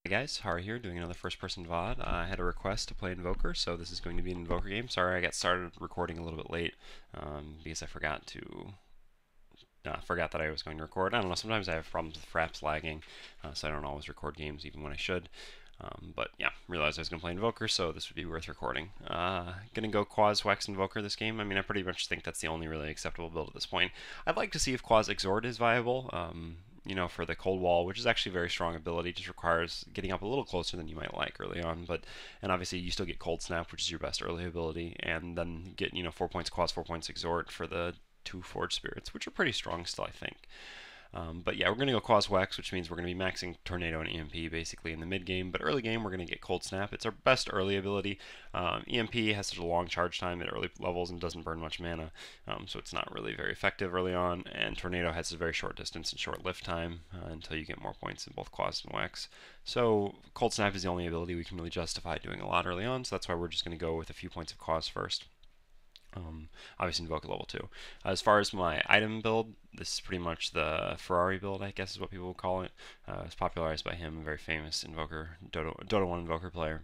Hey guys, Hari here doing another first-person VOD. I had a request to play Invoker, so this is going to be an Invoker game. Sorry I got started recording a little bit late because I forgot that I was going to record. I don't know, sometimes I have problems with fraps lagging, so I don't always record games even when I should. But yeah, realized I was going to play Invoker, so this would be worth recording. Gonna go Quaz Wex Invoker this game. I mean, I pretty much think that's the only really acceptable build at this point. I'd like to see if Quaz Exhort is viable. You know, for the cold wall, which is actually a very strong ability, just requires getting up a little closer than you might like early on. And obviously you still get cold snap, which is your best early ability, and then get 4 points Quaz, 4 points Exhort for the 2 Forge Spirits, which are pretty strong still, I think. But yeah, we're going to go Quaz Wex, which means we're going to be maxing Tornado and EMP basically in the mid game. But early game, we're going to get Cold Snap. It's our best early ability. EMP has such a long charge time at early levels and doesn't burn much mana, so it's not really very effective early on. And Tornado has a very short distance and short lift time until you get more points in both Quaz and Wex. So Cold Snap is the only ability we can really justify doing a lot early on, so that's why we're just going to go with a few points of Quaz first. Obviously Invoke at level 2. As far as my item build, this is pretty much the Ferrari build, I guess is what people would call it. It's popularized by him, a very famous Invoker, Dota 1 Invoker player.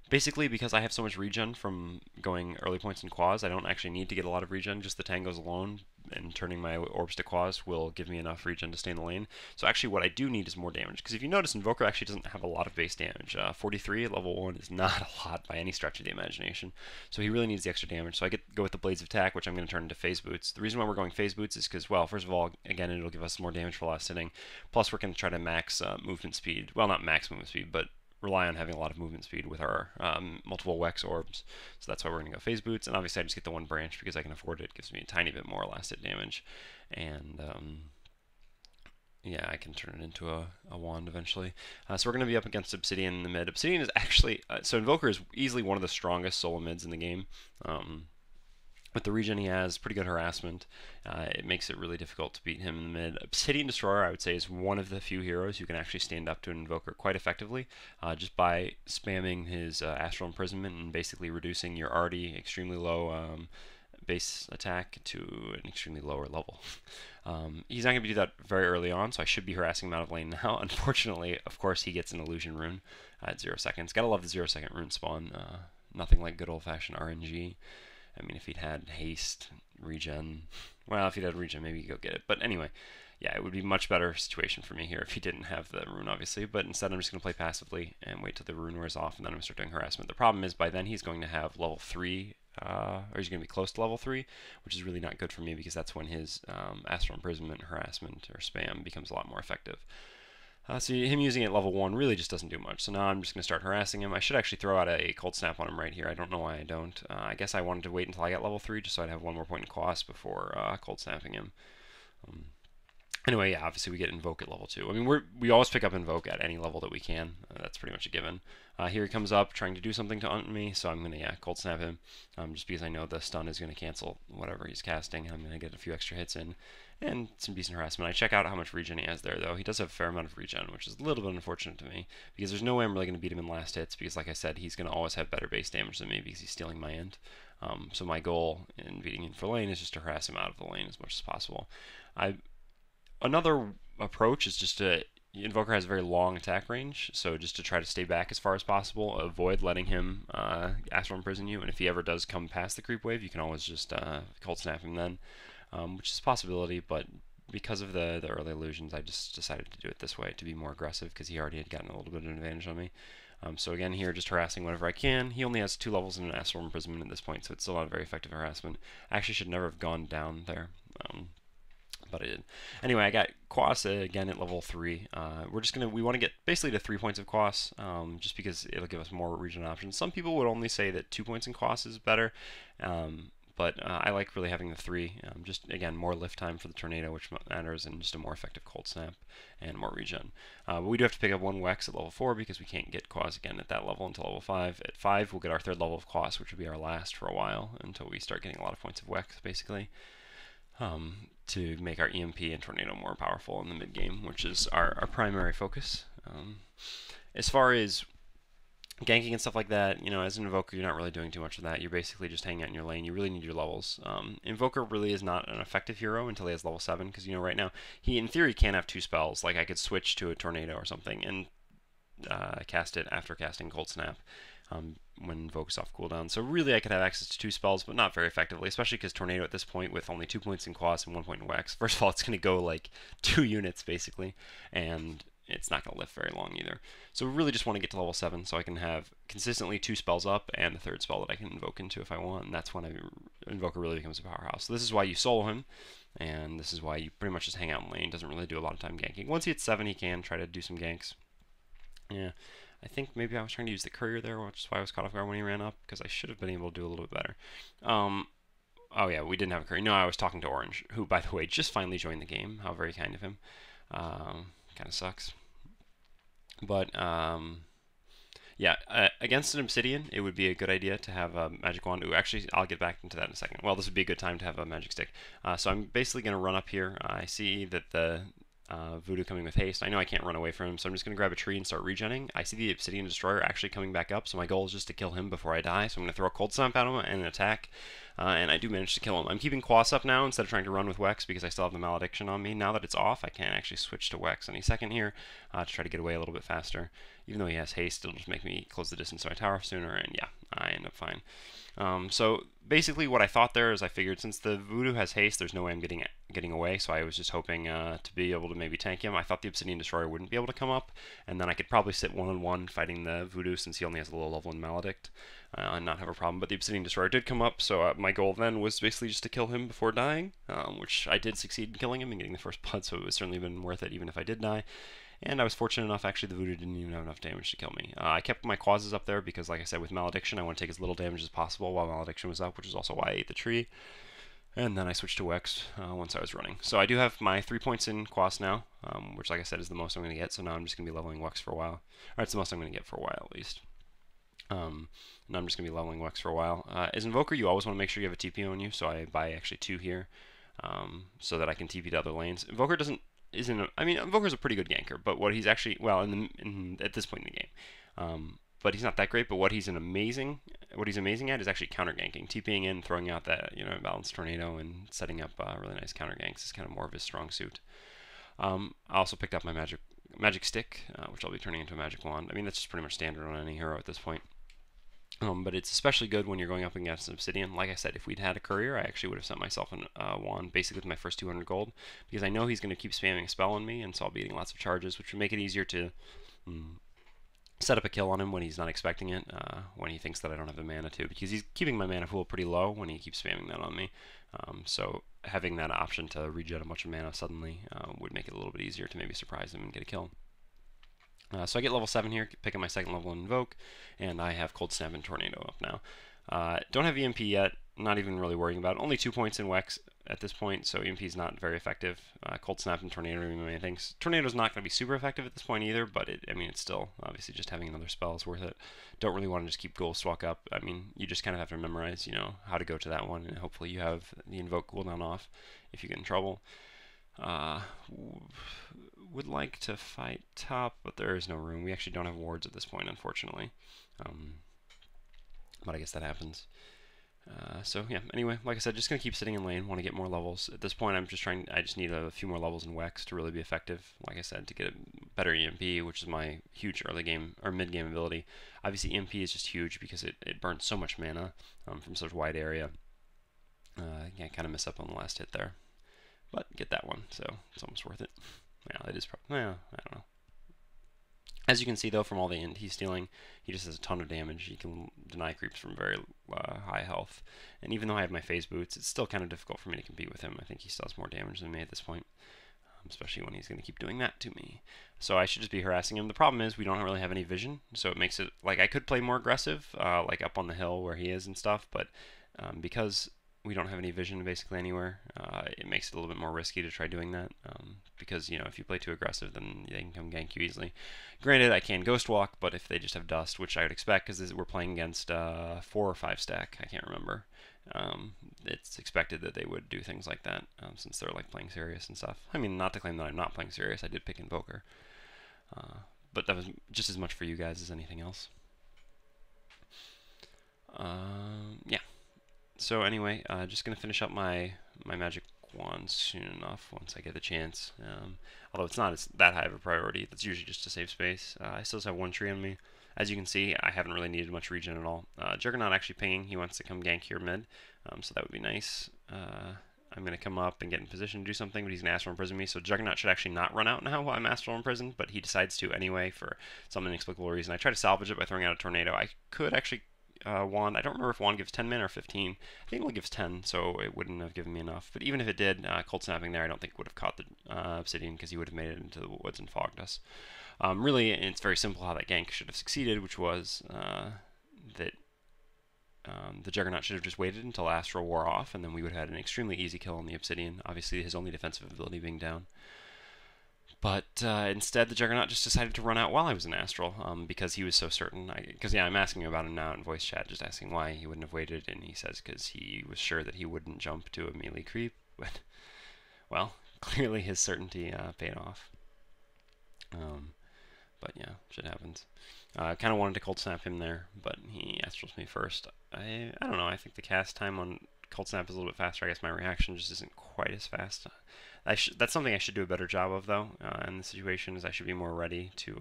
Basically, because I have so much regen from going early points in Quaz, I don't actually need to get a lot of regen. Just the tangos alone and turning my orbs to Quaz will give me enough regen to stay in the lane. So actually what I do need is more damage, because if you notice, Invoker actually doesn't have a lot of base damage. 43 at level 1 is not a lot by any stretch of the imagination. So he really needs the extra damage. So I go with the Blades of Attack, which I'm going to turn into Phase Boots. The reason why we're going Phase Boots is because, well, first of all, again, it'll give us more damage for last hitting. Plus, we're going to try to max movement speed. Well, not max movement speed, but rely on having a lot of movement speed with our multiple Wex orbs. So that's why we're going to go Phase Boots. And obviously I just get the one branch because I can afford it. It gives me a tiny bit more last hit damage. And yeah, I can turn it into a wand eventually. So we're going to be up against Obsidian in the mid. Obsidian is actually, so Invoker is easily one of the strongest solo mids in the game. With the regen he has, pretty good harassment. It makes it really difficult to beat him in the mid. Obsidian Destroyer, I would say, is one of the few heroes who can actually stand up to an Invoker quite effectively, just by spamming his Astral Imprisonment and basically reducing your already extremely low base attack to an extremely lower level. He's not going to do that very early on, so I should be harassing him out of lane now. Unfortunately, of course, he gets an Illusion Rune at 0 seconds. Gotta love the 0-second rune spawn. Nothing like good old-fashioned RNG. I mean, if he'd had haste, regen, well, if he'd had regen, maybe he'd go get it. But anyway, yeah, it would be a much better situation for me here if he didn't have the rune, obviously. But instead, I'm just going to play passively and wait till the rune wears off, and then I'm going to start doing harassment. The problem is, by then, he's going to have level 3, or he's going to be close to level 3, which is really not good for me because that's when his Astral Imprisonment, harassment, or spam becomes a lot more effective. So him using it at level 1 really just doesn't do much. So now I'm just going to start harassing him. I should actually throw out a Cold Snap on him right here. I don't know why I don't. I guess I wanted to wait until I got level 3 just so I'd have one more point in cost before Cold Snapping him. Anyway, yeah, obviously we get Invoke at level 2. I mean, we always pick up Invoke at any level that we can. That's pretty much a given. Here he comes up trying to do something to unt me, so I'm going to, Cold Snap him, just because I know the stun is going to cancel whatever he's casting. I'm going to get a few extra hits in, and some decent harassment. I check out how much regen he has there, though. He does have a fair amount of regen, which is a little bit unfortunate to me, because there's no way I'm really going to beat him in last hits, because like I said, he's going to always have better base damage than me, because he's stealing my int. So my goal in beating him for lane is just to harass him out of the lane as much as possible. Another approach is just to, Invoker has a very long attack range, so just to try to stay back as far as possible, avoid letting him Astral Imprison you, and if he ever does come past the creep wave, you can always just Cold Snap him then, which is a possibility, but because of the early illusions, I just decided to do it this way, to be more aggressive, because he already had gotten a little bit of an advantage on me. So again, here, just harassing whenever I can. He only has 2 levels in an Astral Imprisonment at this point, so it's still not a very effective harassment. I actually should never have gone down there. But I did. Anyway, I got Quas again at level 3. We want to get basically to 3 points of Quas, just because it'll give us more region options. Some people would only say that 2 points in Quas is better, but I like really having the 3. Just, again, more lift time for the Tornado, which matters, and just a more effective Cold Snap and more regen. But we do have to pick up 1 Wex at level 4 because we can't get Quas again at that level until level 5. At 5, we'll get our 3rd level of Quas, which will be our last for a while until we start getting a lot of points of Wex, basically. To make our EMP and Tornado more powerful in the mid game, which is our primary focus. As far as ganking and stuff like that, you know, as an Invoker, you're not really doing too much of that. You're basically just hanging out in your lane. You really need your levels. Invoker really is not an effective hero until he has level 7, because, you know, right now, he, in theory, can have 2 spells. Like, I could switch to a Tornado or something and cast it after casting Cold Snap when Invoke is off cooldown. So really, I could have access to 2 spells, but not very effectively, especially because Tornado at this point, with only 2 points in Quas and 1 point in Wax, first of all, it's going to go, like, 2 units, basically, and it's not going to live very long either. So we really just want to get to level 7 so I can have consistently 2 spells up and the 3rd spell that I can invoke into if I want, and that's when Invoker really becomes a powerhouse. So this is why you solo him, and this is why you pretty much just hang out in lane. Doesn't really do a lot of time ganking. Once he hits 7, he can try to do some ganks. Yeah, I think maybe I was trying to use the courier there, which is why I was caught off guard when he ran up, because I should have been able to do a little bit better. Oh yeah, we didn't have a courier. No, I was talking to Orange, who, by the way, just finally joined the game. How very kind of him. Kind of sucks. But, yeah, against an Obsidian, it would be a good idea to have a Magic Wand. Ooh, actually, I'll get back into that in a second. Well, this would be a good time to have a Magic Stick. So I'm basically going to run up here. I see that the Voodoo coming with haste. I know I can't run away from him, so I'm just going to grab a tree and start regenning. I see the Obsidian Destroyer actually coming back up, so my goal is just to kill him before I die. So I'm going to throw a Cold Snap at him and an attack, and I do manage to kill him. I'm keeping Quas up now instead of trying to run with Wex because I still have the Malediction on me. Now that it's off, I can actually switch to Wex any second here to try to get away a little bit faster. Even though he has haste, it'll just make me close the distance to my tower sooner, and yeah, I end up fine. So basically what I thought there is I figured since the Voodoo has haste, there's no way I'm getting away, so I was just hoping to be able to maybe tank him. I thought the Obsidian Destroyer wouldn't be able to come up, and then I could probably sit one-on-one fighting the Voodoo since he only has a low level in Maledict and not have a problem. But the Obsidian Destroyer did come up, so my goal then was basically just to kill him before dying, which I did succeed in killing him and getting the first blood, so it would certainly been worth it even if I did die. And I was fortunate enough, actually, the Voodoo didn't even have enough damage to kill me. I kept my Quases up there because, like I said, with Malediction, I want to take as little damage as possible while Malediction was up, which is also why I ate the tree. And then I switched to Wex once I was running. So I do have my 3 points in Quas now, which, like I said, is the most I'm going to get. So now I'm just going to be leveling Wex for a while. Or it's the most I'm going to get for a while, at least. And I'm just going to be leveling Wex for a while. As Invoker, you always want to make sure you have a TP on you, so I buy actually 2 here so that I can TP to other lanes. Invoker I mean, Invoker's a pretty good ganker, but what he's actually, well, at this point in the game, but he's not that great. But what he's amazing at is actually counter ganking, TPing in, throwing out that balanced tornado, and setting up really nice counter ganks is kind of more of his strong suit. I also picked up my magic stick, which I'll be turning into a magic wand. I mean, that's just pretty much standard on any hero at this point. But it's especially good when you're going up against an Obsidian. Like I said, if we'd had a courier, I actually would have sent myself a wand, basically with my first 200 gold, because I know he's going to keep spamming a spell on me, and so I'll be getting lots of charges, which would make it easier to set up a kill on him when he's not expecting it, when he thinks that I don't have the mana to, because he's keeping my mana pool pretty low when he keeps spamming that on me. So having that option to regen a bunch of mana suddenly would make it a little bit easier to maybe surprise him and get a kill. So I get level 7 here, picking my second level in Invoke, and I have Cold Snap and Tornado up now. Don't have EMP yet, not even really worrying about it. Only 2 points in Wex at this point, so EMP is not very effective. Cold Snap and Tornado are my main things. Tornado's not going to be super effective at this point either, but I mean, it's still, obviously, just having another spell is worth it. Don't really want to just keep Ghost Walk up. I mean, you just kind of have to memorize, how to go to that one, and hopefully you have the Invoke cooldown off if you get in trouble. Would like to fight top, but there is no room. We actually don't have wards at this point, unfortunately. But I guess that happens. So yeah, anyway, like I said, just gonna keep sitting in lane, want to get more levels. At this point, I just need a few more levels in Wex to really be effective. Like I said, to get a better EMP, which is my huge early game or mid game ability. Obviously, EMP is just huge because it burns so much mana from such a wide area. Yeah, kind of miss up on the last hit there, but get that one, so it's almost worth it. Yeah, it is probably, well, I don't know. As you can see, though, from all the int he's stealing, he just has a ton of damage. He can deny creeps from very high health. And even though I have my phase boots, it's still kind of difficult for me to compete with him. I think he still has more damage than me at this point, especially when he's going to keep doing that to me. So I should just be harassing him. The problem is we don't really have any vision, so it makes it, like, I could play more aggressive, like up on the hill where he is and stuff, but because we don't have any vision basically anywhere, it makes it a little bit more risky to try doing that, because if you play too aggressive, then they can come gank you easily. Granted, I can Ghost Walk, but if they just have Dust, which I would expect because we're playing against 4 or 5 stack, I can't remember, it's expected that they would do things like that, since they're like playing serious and stuff. I mean, not to claim that I'm not playing serious, I did pick Invoker, but that was just as much for you guys as anything else. Yeah. So anyway, just gonna finish up my magic wand soon enough once I get the chance. Although it's not that high of a priority. That's usually just to save space. I still have one tree on me. As you can see, I haven't really needed much regen at all. Juggernaut actually pinging. He wants to come gank here mid, so that would be nice. I'm going to come up and get in position to do something, but he's going to Astral Imprison me, so Juggernaut should actually not run out now while I'm Astral Imprisoned, but he decides to anyway for some inexplicable reason. I try to salvage it by throwing out a Tornado. I could actually Wand. I don't remember if Wand gives 10 min or 15. I think it only gives 10, so it wouldn't have given me enough. But even if it did, Cold Snapping there I don't think would have caught the Obsidian because he would have made it into the woods and fogged us. Really, it's very simple how that gank should have succeeded, which was that the Juggernaut should have just waited until Astral wore off, and then we would have had an extremely easy kill on the Obsidian, obviously his only defensive ability being down. But instead, the Juggernaut just decided to run out while I was in Astral, because he was so certain. Because, yeah, I'm asking him about him now in voice chat, just asking why he wouldn't have waited, and he says because he was sure that he wouldn't jump to a melee creep. But, well, clearly his certainty paid off. But yeah, shit happens. Kind of wanted to Cold Snap him there, but he Astrals me first. I don't know, I think the cast time on Cold Snap is a little bit faster. I guess my reaction just isn't quite as fast. That's something I should do a better job of, though, in the situation, is I should be more ready to,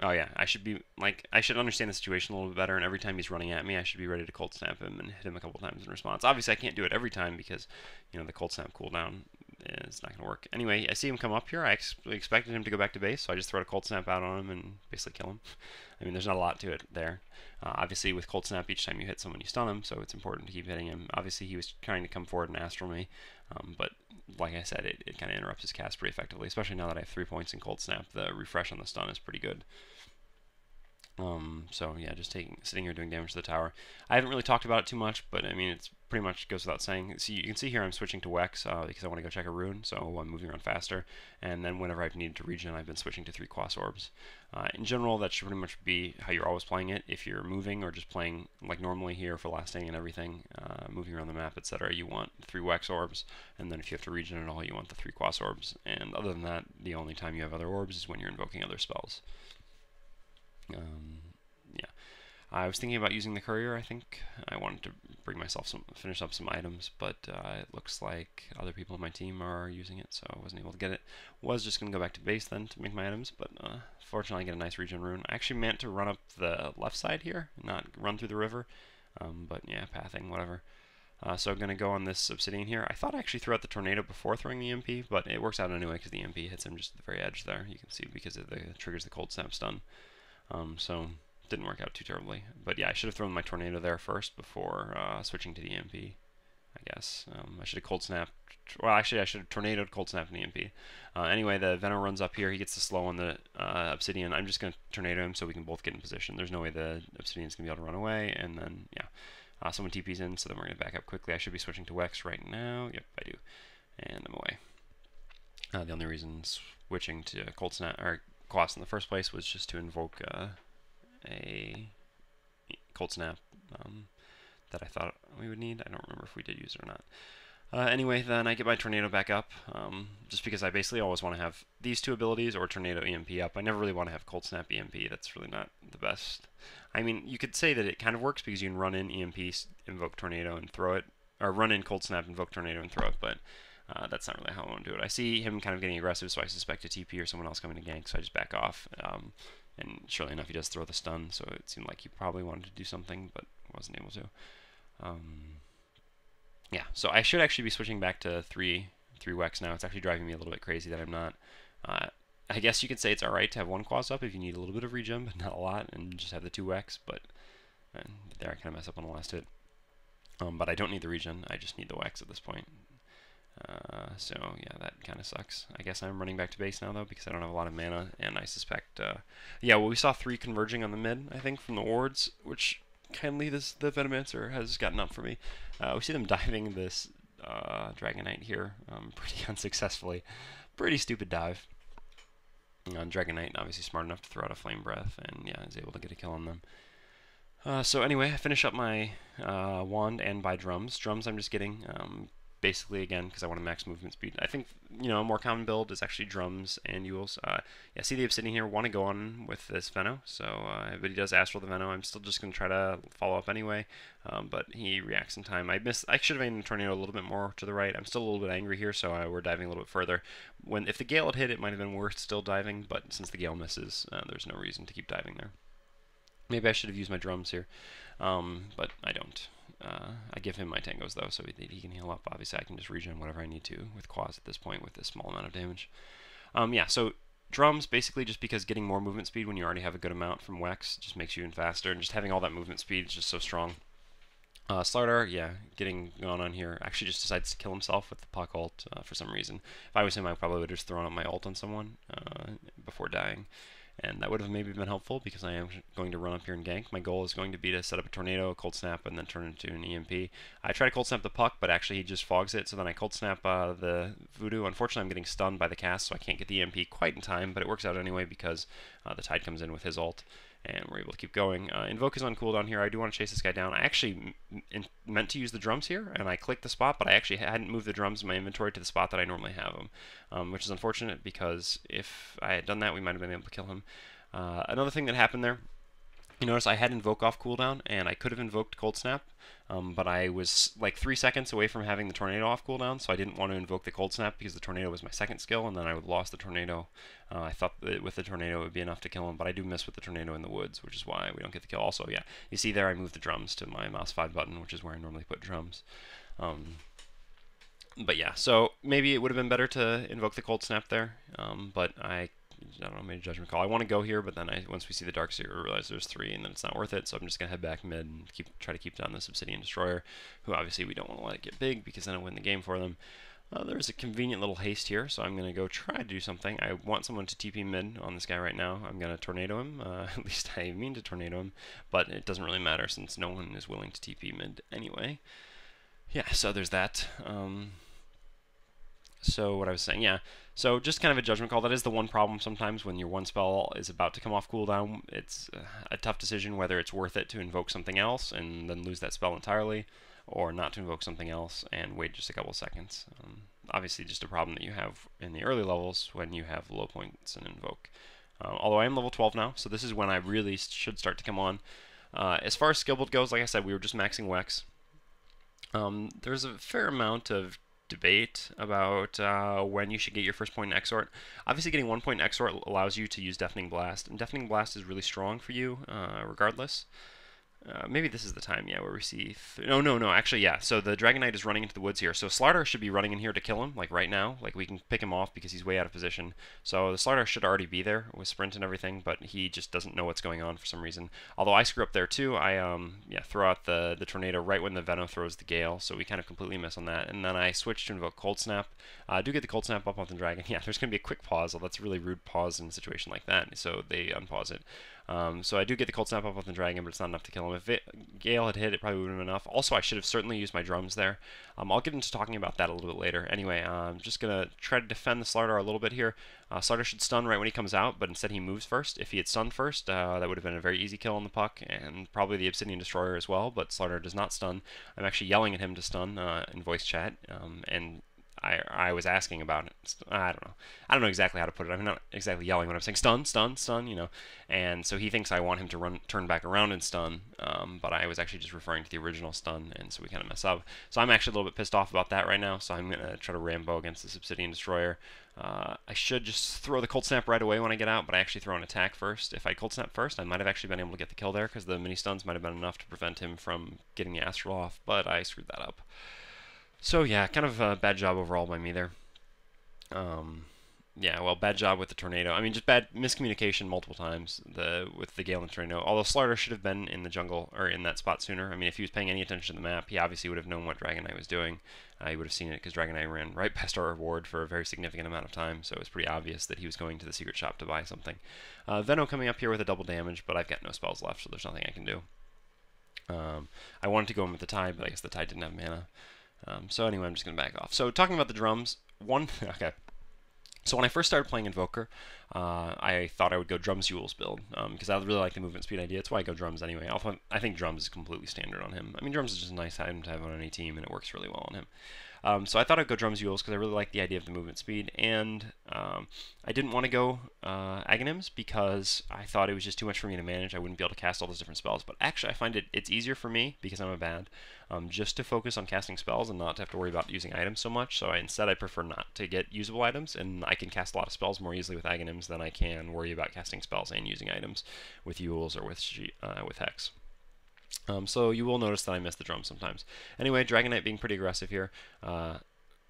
oh yeah, I should be, like, I should understand the situation a little bit better, and every time he's running at me, I should be ready to Cold Snap him and hit him a couple times in response. Obviously, I can't do it every time because, you know, the Cold Snap cooldown is not going to work. Anyway, I see him come up here. I expected him to go back to base, so I just throw a Cold Snap out on him and basically kill him. I mean, there's not a lot to it there. Obviously, with Cold Snap, each time you hit someone, you stun him, so it's important to keep hitting him. Obviously, he was trying to come forward and Astral me, but like I said, it kind of interrupts his cast pretty effectively, especially now that I have 3 points in Cold Snap. The refresh on the stun is pretty good. So yeah, just sitting here doing damage to the tower. I haven't really talked about it too much, but I mean, it's pretty much goes without saying. See, you can see here I'm switching to Wex because I want to go check a rune, so I'm moving around faster. And then whenever I've needed to regen, I've been switching to 3 Quas Orbs. In general, that should pretty much be how you're always playing it. If you're moving or just playing like normally here for lasting and everything, moving around the map, etc., you want 3 Wex Orbs. And then if you have to regen at all, you want the 3 Quas Orbs. And other than that, the only time you have other orbs is when you're invoking other spells. Yeah. I was thinking about using the courier. I think I wanted to bring myself finish up some items, but it looks like other people on my team are using it, so I wasn't able to get it. Was just going to go back to base then to make my items, but fortunately I get a nice regen rune. I actually meant to run up the left side here, not run through the river, but yeah, pathing, whatever. So I'm going to go on this Obsidian here. I thought I actually threw out the Tornado before throwing the EMP, but it works out anyway because the EMP hits him just at the very edge there. You can see because it triggers the Cold Snap stun. So didn't work out too terribly. But yeah, I should have thrown my Tornado there first before switching to the EMP, I guess. I should have Cold Snapped. Well, actually, I should have Tornadoed, Cold Snapped, and EMP. Anyway, the Venom runs up here. He gets the slow on the Obsidian. I'm just going to Tornado him so we can both get in position. There's no way the Obsidian's going to be able to run away. And then, yeah, someone TP's in, so then we're going to back up quickly. I should be switching to Wex right now. Yep, I do. And I'm away. The only reason switching to Cold Snap, or Quas in the first place, was just to invoke a Cold Snap that I thought we would need. I don't remember if we did use it or not. Anyway, then I get my Tornado back up, just because I basically always want to have these 2 abilities or Tornado EMP up. I never really want to have Cold Snap EMP. That's really not the best. I mean, you could say that it kind of works because you can run in EMP, invoke Tornado, and throw it, or run in Cold Snap, invoke Tornado, and throw it, but that's not really how I want to do it. I see him kind of getting aggressive, so I suspect a TP or someone else coming to gank, so I just back off. And surely enough, he does throw the stun, so it seemed like he probably wanted to do something, but wasn't able to. Yeah, so I should actually be switching back to 3 Wex now. It's actually driving me a little bit crazy that I'm not. I guess you could say it's alright to have 1 Quas up if you need a little bit of regen, but not a lot, and just have the 2 Wex, but there I kind of mess up on the last hit. But I don't need the regen, I just need the Wex at this point. So yeah, that kind of sucks. I guess I'm running back to base now though because I don't have a lot of mana, and I suspect, yeah, well, we saw 3 converging on the mid, I think, from the wards, which kindly the Venomancer has gotten up for me. We see them diving this Dragonite here pretty unsuccessfully. Pretty stupid dive. Dragonite obviously smart enough to throw out a Flame Breath, and yeah, is able to get a kill on them. So anyway, I finish up my wand and buy drums. Drums I'm just getting basically, again, because I want to max movement speed. I think, you know, a more common build is actually drums and Yules. Yeah, see the Obsidian here, want to go on with this Veno, so, but he does Astral the Veno. I'm still just going to try to follow up anyway, but he reacts in time. I should have aimed the Tornado a little bit more to the right. I'm still a little bit angry here, so we're diving a little bit further. If the Gale had hit, it might have been worth still diving, but since the Gale misses, there's no reason to keep diving there. Maybe I should have used my drums here, but I don't. I give him my tangos though, so he can heal up. Obviously, I can just regen whatever I need to with quads at this point with this small amount of damage. Yeah, so drums basically just because getting more movement speed when you already have a good amount from Wex just makes you even faster, and just having all that movement speed is just so strong. Slardar, yeah, getting gone on here, actually just decides to kill himself with the puck ult for some reason. If I was him, I probably would have just thrown up my ult on someone before dying. And that would have maybe been helpful because I am going to run up here and gank. My goal is going to be to set up a tornado, a cold snap, and then turn it into an EMP. I try to cold snap the puck, but actually he just fogs it, so then I cold snap the voodoo. Unfortunately, I'm getting stunned by the cast, so I can't get the EMP quite in time, but it works out anyway because the Tide comes in with his ult, and we're able to keep going. Invoke is on cooldown here. I do want to chase this guy down. I actually meant to use the drums here, and I clicked the spot, but I actually hadn't moved the drums in my inventory to the spot that I normally have them, which is unfortunate because if I had done that, we might have been able to kill him. Another thing that happened there, you notice I had Invoke off cooldown, and I could have invoked Cold Snap, but I was like 3 seconds away from having the Tornado off cooldown, so I didn't want to invoke the Cold Snap because the Tornado was my second skill, and then I would have lost the Tornado. I thought that with the Tornado it would be enough to kill him, but I do miss with the Tornado in the woods, which is why we don't get the kill. Also, yeah, you see there I moved the drums to my mouse 5 button, which is where I normally put drums. But yeah, so maybe it would have been better to invoke the Cold Snap there, but I don't know, made a judgment call. I want to go here, but then once we see the Dark Seer, realize there's 3, and then it's not worth it, so I'm just going to head back mid and try to keep down this Obsidian Destroyer, who obviously we don't want to let it get big, because then it'll win the game for them. There's a convenient little haste here, so I'm going to go try to do something. I want someone to TP mid on this guy right now. I'm going to Tornado him, at least I mean to Tornado him, but it doesn't really matter since no one is willing to TP mid anyway. Yeah, so there's that. So what I was saying, yeah, so just kind of a judgment call. That is the one problem sometimes when your one spell is about to come off cooldown. It's a tough decision whether it's worth it to invoke something else and then lose that spell entirely, or not to invoke something else and wait just a couple seconds. Obviously just a problem that you have in the early levels when you have low points in invoke. Although I am level 12 now, so this is when I really should start to come on. As far as skill build goes, like I said, we were just maxing Wex. There's a fair amount of debate about when you should get your first point in Exort. Obviously getting 1 point in Exort allows you to use Deafening Blast, and Deafening Blast is really strong for you regardless. Maybe this is the time, yeah, where we see... No, actually, yeah. So the Dragon Knight is running into the woods here. So Slardar should be running in here to kill him, like right now. Like, we can pick him off because he's way out of position. So the Slardar should already be there with sprint and everything, but he just doesn't know what's going on for some reason. Although I screw up there too. I throw out the Tornado right when the Veno throws the Gale, so we kind of completely miss on that. And then I switch to invoke Cold Snap. I do get the Cold Snap up on the Dragon. Yeah, there's going to be a quick pause. Well, that's a really rude pause in a situation like that, so they unpause it. So I do get the Cold Snap up on the Dragon, but it's not enough to kill him. If Gale had hit, it probably would have been enough. Also, I should have certainly used my drums there. I'll get into talking about that a little bit later. Anyway, I'm just going to try to defend the Slardar a little bit here. Slardar should stun right when he comes out, but instead he moves first. If he had stunned first, that would have been a very easy kill on the puck, and probably the Obsidian Destroyer as well, but Slardar does not stun. I'm actually yelling at him to stun in voice chat, and I was asking about it. I don't know exactly how to put it. I'm not exactly yelling when I'm saying stun, stun, stun, you know. And so he thinks I want him to turn back around and stun, but I was actually just referring to the original stun, and so we kind of mess up. So I'm actually a little bit pissed off about that right now, so I'm going to try to Rambo against this Obsidian Destroyer. I should just throw the Cold Snap right away when I get out, but I actually throw an attack first. If I Cold Snap first, I might have actually been able to get the kill there, because the mini stuns might have been enough to prevent him from getting the Astral off, but I screwed that up. So yeah, kind of a bad job overall by me there. Yeah, well, bad job with the Tornado. I mean, just bad miscommunication multiple times with the Gale and Tornado. Although Slardar should have been in the jungle, or in that spot sooner. I mean, if he was paying any attention to the map, he obviously would have known what Dragon Knight was doing. He would have seen it, because Dragon Knight ran right past our reward for a very significant amount of time, so it was pretty obvious that he was going to the secret shop to buy something. Veno coming up here with a double damage, but I've got no spells left, so there's nothing I can do. I wanted to go in with the Tide, but I guess the Tide didn't have mana. So anyway, I'm just going to back off. So talking about the drums, okay. So when I first started playing Invoker, I thought I would go drums Yules build, because I really like the movement speed idea. That's why I go drums anyway. I think drums is completely standard on him. I mean, drums is just a nice item to have on any team, and it works really well on him. So I thought I'd go Drums Yules because I really like the idea of the movement speed, and I didn't want to go Aghanims because I thought it was just too much for me to manage. I wouldn't be able to cast all those different spells, but actually I find it's easier for me, because I'm a bad, just to focus on casting spells and not to have to worry about using items so much. So instead I prefer not to get usable items, and I can cast a lot of spells more easily with Aghanims than I can worry about casting spells and using items with Yules or with Hex. So you will notice that I miss the drum sometimes. Anyway, Dragonite being pretty aggressive here.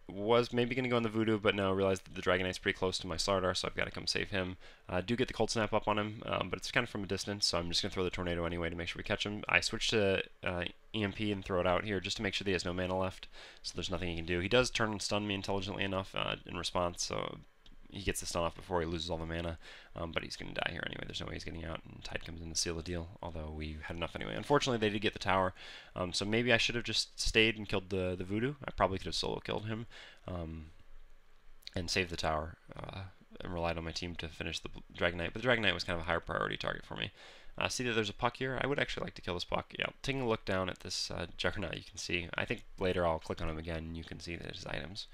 Was maybe going to go on the Voodoo, but no, realized that the Dragonite's pretty close to my Slardar, so I've got to come save him. Do get the Cold Snap up on him, but it's kind of from a distance, so I'm just going to throw the Tornado anyway to make sure we catch him. I switch to EMP and throw it out here just to make sure that he has no mana left, so there's nothing he can do. He does turn and stun me intelligently enough in response, so he gets the stun off before he loses all the mana, but he's going to die here anyway. There's no way he's getting out, and Tide comes in to seal the deal, although we had enough anyway. Unfortunately, they did get the tower, so maybe I should have just stayed and killed the Voodoo. I probably could have solo killed him and saved the tower and relied on my team to finish the Dragonite, but the Dragonite was kind of a higher priority target for me. See that there's a puck here. I would actually like to kill this puck. Yeah, taking a look down at this Juggernaut, you can see. I think later I'll click on him again, and you can see that his items.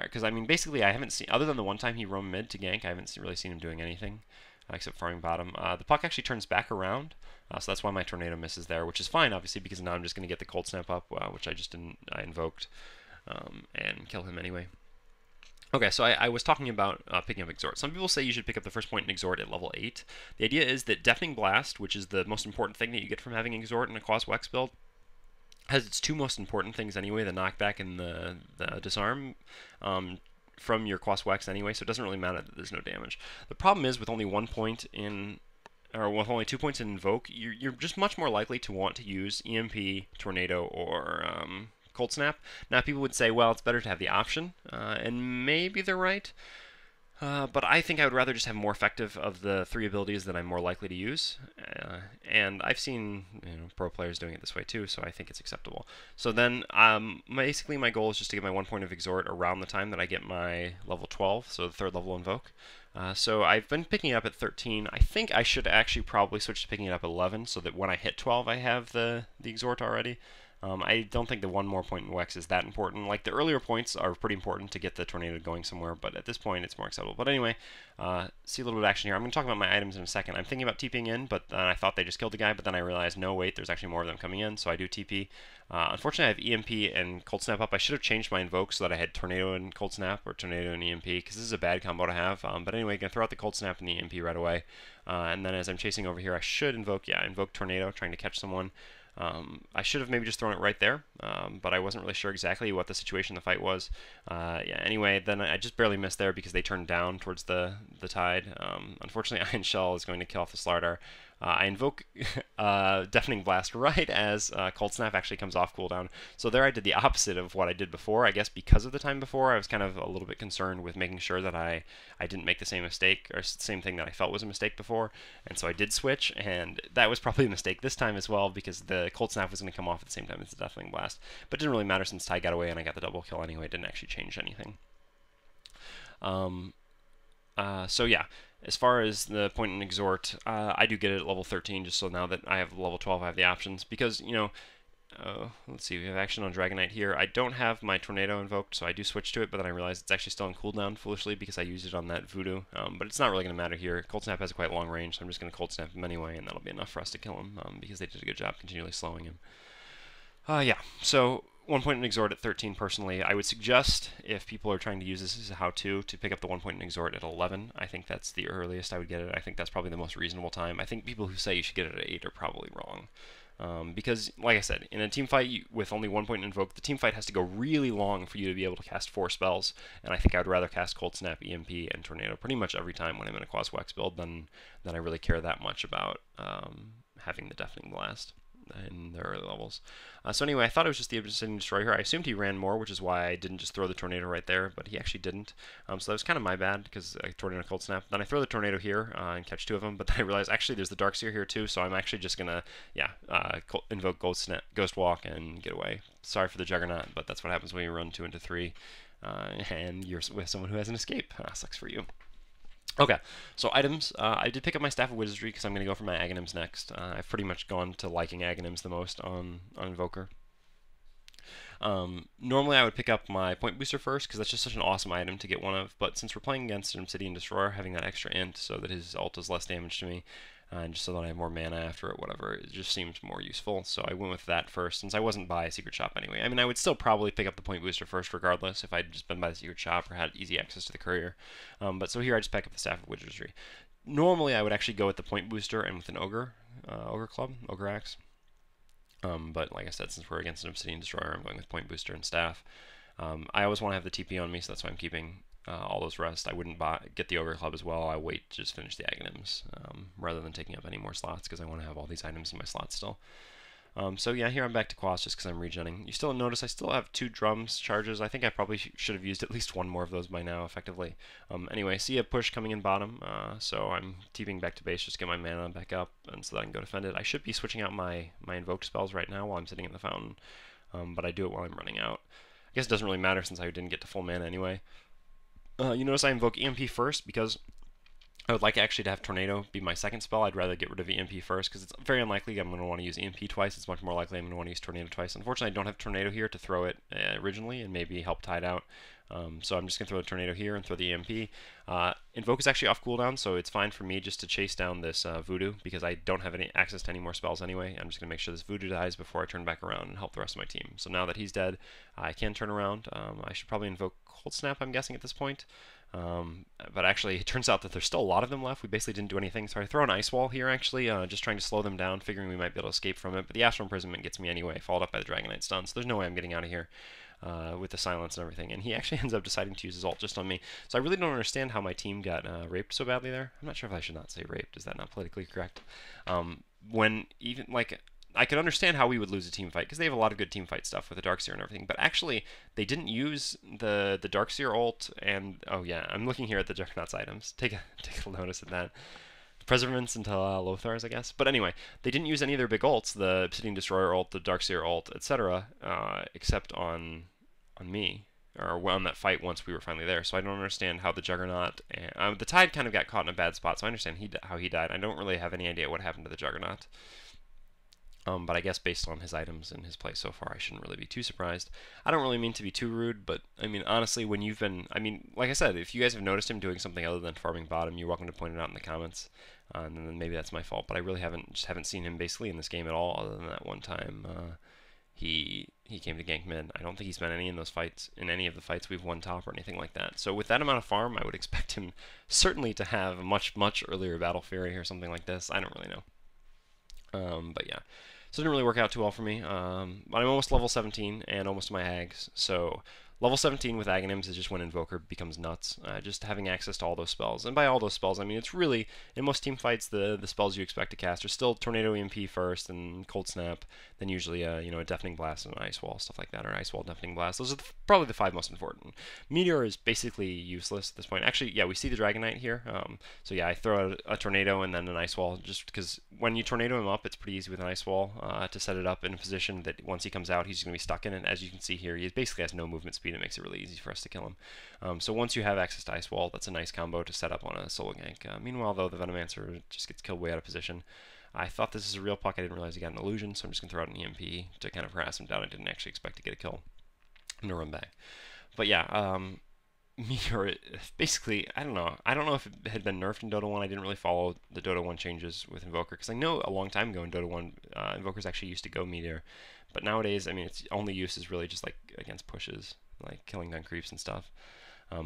Because, I mean, basically I haven't seen, other than the one time he roamed mid to gank, I haven't really seen him doing anything except farming bottom. The puck actually turns back around, so that's why my Tornado misses there, which is fine, obviously, because now I'm just going to get the Cold Snap up, which I invoked, and kill him anyway. Okay, so I was talking about picking up Exhort. Some people say you should pick up the first point in Exhort at level 8. The idea is that Deafening Blast, which is the most important thing that you get from having Exhort in a Quas Wex build, has its two most important things anyway, the knockback and the disarm from your Quas Wex anyway, so it doesn't really matter that there's no damage. The problem is with only 1 point in, or with only 2 points in Invoke, you're just much more likely to want to use EMP, Tornado, or Cold Snap. Now, people would say, well, it's better to have the option, and maybe they're right. But I think I would rather just have more effective of the 3 abilities that I'm more likely to use. And I've seen pro players doing it this way too, so I think it's acceptable. So then, basically my goal is just to get my 1 point of Exhort around the time that I get my level 12, so the 3rd level Invoke. So I've been picking it up at 13. I think I should actually probably switch to picking it up at 11, so that when I hit 12 I have the Exhort already. I don't think the 1 more point in Wex is that important. Like, the earlier points are pretty important to get the Tornado going somewhere, but at this point it's more acceptable. But anyway, see a little bit of action here. I'm going to talk about my items in a second. I'm thinking about TPing in, but I thought they just killed the guy, but then I realized, no, wait, there's actually more of them coming in, so I do TP. Unfortunately, I have EMP and Cold Snap up. I should have changed my Invoke so that I had Tornado and Cold Snap, or Tornado and EMP, because this is a bad combo to have. But anyway, going to throw out the Cold Snap and the EMP right away. And then as I'm chasing over here, I should invoke Tornado, trying to catch someone. I should have maybe just thrown it right there, but I wasn't really sure exactly what the situation the fight was. Anyway, then I just barely missed there because they turned down towards the Tide. Unfortunately, Iron Shell is going to kill off the Slardar. I invoke Deafening Blast right as Cold Snap actually comes off cooldown. So there I did the opposite of what I did before. I guess because of the time before, I was kind of a little bit concerned with making sure that I didn't make the same mistake, or same thing that I felt was a mistake before. And so I did switch, and that was probably a mistake this time as well, because the Cold Snap was going to come off at the same time as the Deafening Blast. But it didn't really matter since Ty got away and I got the double kill anyway. It didn't actually change anything. So yeah, as far as the point in Exhort, I do get it at level 13, just so now that I have level 12, I have the options. Because, let's see, we have action on Dragonite here. I don't have my Tornado invoked, so I do switch to it, but then I realize it's actually still on cooldown, foolishly, because I used it on that Voodoo. But it's not really going to matter here. Cold Snap has a quite long range, so I'm just going to Cold Snap him anyway, and that'll be enough for us to kill him, because they did a good job continually slowing him. Yeah, so 1 point in Exhort at 13 personally. I would suggest, if people are trying to use this as a how-to, to pick up the 1 point in Exhort at 11. I think that's the earliest I would get it. I think that's probably the most reasonable time. I think people who say you should get it at 8 are probably wrong. Because, like I said, in a team fight with only 1 point in Invoke, the team fight has to go really long for you to be able to cast 4 spells, and I think I would rather cast Cold Snap, EMP, and Tornado pretty much every time when I'm in a Quas Wex build than I really care that much about having the Deafening Blast in the early levels. So anyway, I thought it was just the Obsidian Destroyer here. I assumed he ran more, which is why I didn't just throw the Tornado right there, but he actually didn't. So that was kind of my bad, because I Tornado Cold Snap. Then I throw the Tornado here and catch 2 of them, but then I realized actually there's the Darkseer here too, so I'm actually just gonna, invoke Ghost Walk and get away. Sorry for the Juggernaut, but that's what happens when you run 2 into 3, and you're with someone who has an escape. Sucks for you. Okay, so items. I did pick up my Staff of Wizardry because I'm going to go for my Aghanims next. I've pretty much gone to liking Aghanims the most on Invoker. Normally I would pick up my point booster first because that's just such an awesome item to get one of, but since we're playing against an Obsidian Destroyer, having that extra int so that his ult does less damage to me, and just so that I have more mana after it, whatever, it just seems more useful, so I went with that first, since I wasn't by a secret shop anyway. I mean, I would still probably pick up the point booster first regardless if I'd just been by the secret shop or had easy access to the courier, but so here I just pick up the Staff of Wizardry. Normally I would actually go with the point booster and with an Ogre, Ogre Axe. But like I said, since we're against an Obsidian Destroyer, I'm going with Point Booster and Staff. I always want to have the TP on me, so that's why I'm keeping all those rest. I wouldn't get the Ogre Club as well. I wait to just finish the Aghanims rather than taking up any more slots because I want to have all these items in my slots still. So yeah, here I'm back to Quas just because I'm regenning. You still notice I still have 2 drums charges. I think I probably should have used at least 1 more of those by now, effectively. Anyway, see a push coming in bottom, so I'm TPing back to base just to get my mana back up, and so that I can go defend it. I should be switching out my invoked spells right now while I'm sitting in the fountain, but I do it while I'm running out. I guess it doesn't really matter since I didn't get to full mana anyway. You notice I invoke EMP first because I would like actually to have Tornado be my second spell. I'd rather get rid of EMP first because it's very unlikely I'm going to want to use EMP twice. It's much more likely I'm going to want to use Tornado twice. Unfortunately, I don't have Tornado here to throw it originally and maybe help tide out. So I'm just going to throw the Tornado here and throw the EMP. Invoke is actually off cooldown, so it's fine for me just to chase down this Voodoo because I don't have any access to any more spells anyway. I'm just going to make sure this Voodoo dies before I turn back around and help the rest of my team. So now that he's dead, I can turn around. I should probably invoke Cold Snap, I'm guessing, at this point. But actually, it turns out that there's still a lot of them left. We basically didn't do anything, so I throw an Ice Wall here, actually, just trying to slow them down, figuring we might be able to escape from it. But the Astral Imprisonment gets me anyway, followed up by the Dragonite Stun, so there's no way I'm getting out of here with the silence and everything. And he actually ends up deciding to use his ult just on me. So I really don't understand how my team got raped so badly there. I'm not sure if I should not say raped. Is that not politically correct? When even, like, I could understand how we would lose a team fight because they have a lot of good team fight stuff with the Darkseer and everything. But actually, they didn't use the Darkseer ult. And oh yeah, I'm looking here at the Juggernaut's items. Take a notice of that. Preservance into Lothar's, I guess. But anyway, they didn't use any of their big ults, the Obsidian Destroyer ult, the Darkseer ult, etc., except on me, or on that fight once we were finally there. So I don't understand how the Juggernaut, the Tide kind of got caught in a bad spot, so I understand how he died. I don't really have any idea what happened to the Juggernaut. But I guess based on his items and his play so far, I shouldn't really be too surprised. I don't really mean to be too rude, but I mean, honestly, when you've been, I mean, like I said, if you guys have noticed him doing something other than farming bottom, you're welcome to point it out in the comments. And then maybe that's my fault, but I really haven't seen him basically in this game at all, other than that one time he came to gank mid. I don't think he's been any in those fights, in any of the fights we've won top or anything like that. So with that amount of farm, I would expect him certainly to have a much earlier Battle Fury or something like this. I don't really know. But yeah. So it didn't really work out too well for me. I'm almost level 17 and almost to my Ags. So level 17 with Aghanims is just when Invoker becomes nuts. Just having access to all those spells. And by all those spells, I mean it's really, in most team fights, the spells you expect to cast are still Tornado EMP first and Cold Snap, then usually a Deafening Blast and an Ice Wall, stuff like that, or Ice Wall, Deafening Blast. Those are probably the 5 most important. Meteor is basically useless at this point. Actually, yeah, we see the Dragonite here. So yeah, I throw a Tornado and then an Ice Wall, just because when you Tornado him up, it's pretty easy with an Ice Wall to set it up in a position that once he comes out, he's going to be stuck in it. As you can see here, he basically has no movement speed. It makes it really easy for us to kill him. So once you have access to Ice Wall, that's a nice combo to set up on a solo gank. Meanwhile, though, the Venomancer just gets killed way out of position. I thought this is a real puck. I didn't realize he got an illusion, so I'm just going to throw out an EMP to kind of harass him down. I didn't actually expect to get a kill. I'm going to run back. But yeah, Meteor, basically, I don't know. I don't know if it had been nerfed in Dota 1. I didn't really follow the Dota 1 changes with Invoker, because I know a long time ago in Dota 1, Invokers actually used to go Meteor. But nowadays, I mean, its only use is really just like against pushes, like killing down creeps and stuff.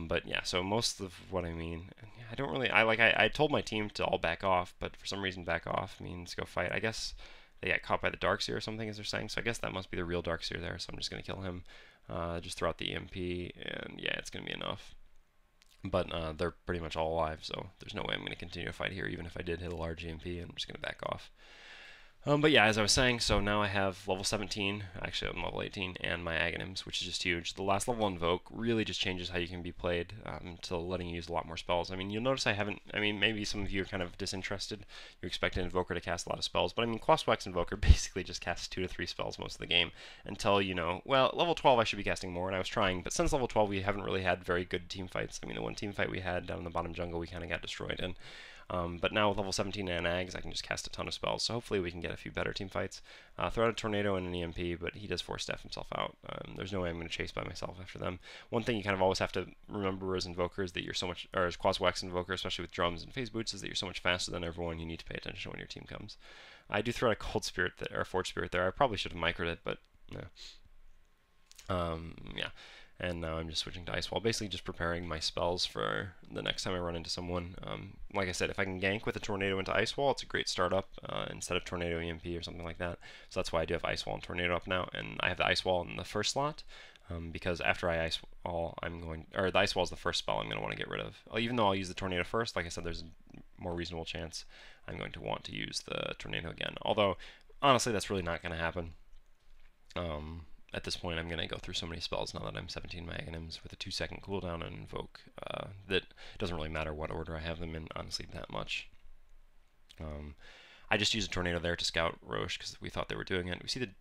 But yeah, so most of what I mean, I don't really, I told my team to all back off, but for some reason back off means go fight. I guess they got caught by the Darkseer or something, as they're saying, so I guess that must be the real Darkseer there, so I'm just going to kill him, just throw out the EMP, and yeah, it's going to be enough. But they're pretty much all alive, so there's no way I'm going to continue to fight here, even if I did hit a large EMP, I'm just going to back off. But yeah, as I was saying, so now I have level 17, actually I'm level 18, and my Aghanims, which is just huge. The last level Invoke really just changes how you can be played to letting you use a lot more spells. I mean, you'll notice I haven't, I mean, maybe some of you are kind of disinterested. You expect an Invoker to cast a lot of spells, but I mean, Quaswax Invoker basically just casts 2 to 3 spells most of the game until, you know, well, level 12 I should be casting more, and I was trying, but since level 12 we haven't really had very good team fights. I mean, the one team fight we had down in the bottom jungle we kind of got destroyed in. But now with level 17 and Ags, I can just cast a ton of spells, so hopefully we can get a few better team fights. Throw out a Tornado and an EMP, but he does force staff himself out. There's no way I'm going to chase by myself after them. One thing you kind of always have to remember as Invokers that you're so much, or as Quas-Wax Invoker, especially with drums and phase boots, is that you're so much faster than everyone. You need to pay attention when your team comes. I do throw out a Cold Spirit or a Forge Spirit there. I probably should have microed it, but no. Yeah. And now I'm just switching to Ice Wall, basically just preparing my spells for the next time I run into someone. Like I said, if I can gank with a Tornado into Ice Wall, it's a great startup instead of Tornado EMP or something like that. So that's why I do have Ice Wall and Tornado up now, and I have the Ice Wall in the first slot because after I Ice Wall, the Ice Wall is the first spell I'm going to want to get rid of. Even though I'll use the Tornado first, like I said, there's a more reasonable chance I'm going to want to use the Tornado again. Although, honestly, that's really not going to happen. At this point, I'm going to go through so many spells now that I'm 17 Magnums with a 2-second cooldown and Invoke that it doesn't really matter what order I have them in, honestly, that much. I just used a Tornado there to scout Roche because we thought they were doing it. We see the